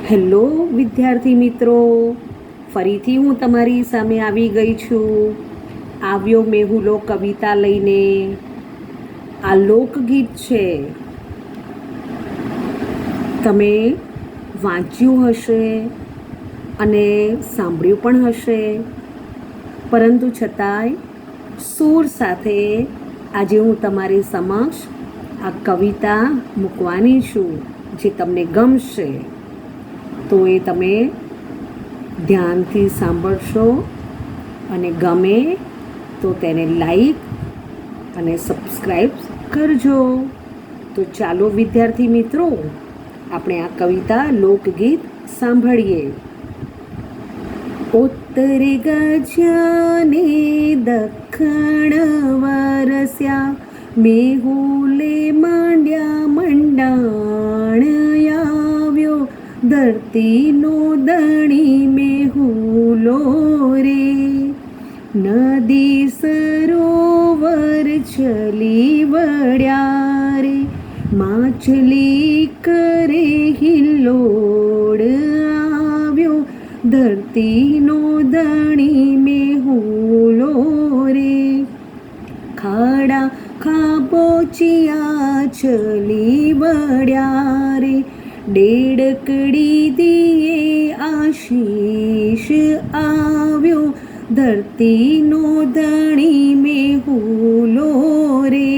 Hello વિદ્યાર્થી મિત્રો, ફરીથી હું તમારી સામે આવી ગઈ છું. આવ્યો મેહુલો કવિતા લઈને. આ લોકગીત છે. તમે વાંચ્યું હશે અને સાંભળ્યું પણ હશે, પરંતુ છતાંય સૂર સાથે આજે હું તમારી સમક્ષ આ કવિતા મૂકવાની છું, જે તમને ગમશે. તો એ તમે ધ્યાનથી સાંભળશો અને ગમે તો તેને લાઈક અને સબસ્ક્રાઈબ કરજો. તો ચાલો વિદ્યાર્થી મિત્રો, આપણે આ કવિતા લોકગીત સાંભળીએ. ઉત્તર ગજ્યાને દક્ષિણ વરસ્યા, મેહુલે માંડ્યા મંડાણ આવ્યો, ધરતીનો ધણી મેહુલો રે. નદી સરોવર ચલી વળ્યા રે, માછલી કરે હિલ્લોળ આવ્યો, ધરતીનો ધણી મેહુલો રે. ખાડા ખાબોચિયા ચલી વળ્યા રે, ડેડકડી દિયે આશીષ આવ્યો, ધરતીનો ધણી મેહુલો રે.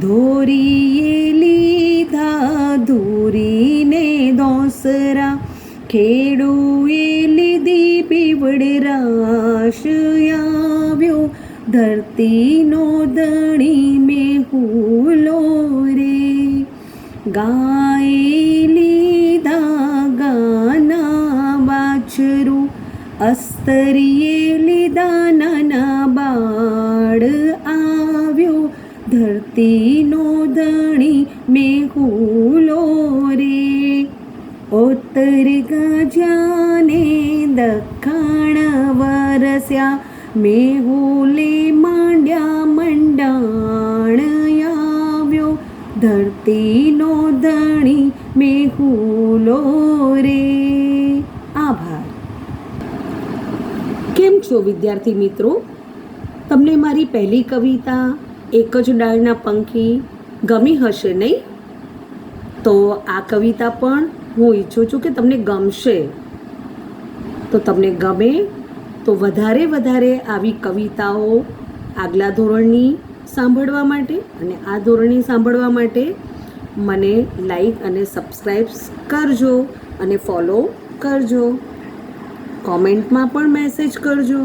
ધોરીએ લીધા ધૂરીને દોસરા, ખેડૂએ લીધી પીવડ રાશ આવ્યો, ધરતીનો ધણી મેહુલો રે. ગાય લીધા ગાના વાછરું, અસ્તરીએ લીધા નાના બાળ આવ્યો, ધરતીનો ધણી મેહુલો રે. ઉત્તર ગજ્યાને દક્ષિણ વરસ્યા, મેહુલે માંડ્યા મંડાણ આવ્યો, ધરતીનો ધણી મેહુલો રે. આભાર. કેમ છો વિદ્યાર્થી મિત્રો? તમને મારી પહેલી કવિતા એક જ ડાળના પંખી ગમી હશે, નહીં? તો આ કવિતા પણ હું ઈચ્છું છું કે તમને ગમશે. તો તમને ગમે તો વધારે આવી કવિતાઓ આગલા ધોરણની સાંભળવા માટે અને આ ધોરણની સાંભળવા માટે મને લાઈક અને સબસ્ક્રાઈબ કરજો અને ફોલો કરજો. કોમેન્ટમાં પણ મેસેજ કરજો.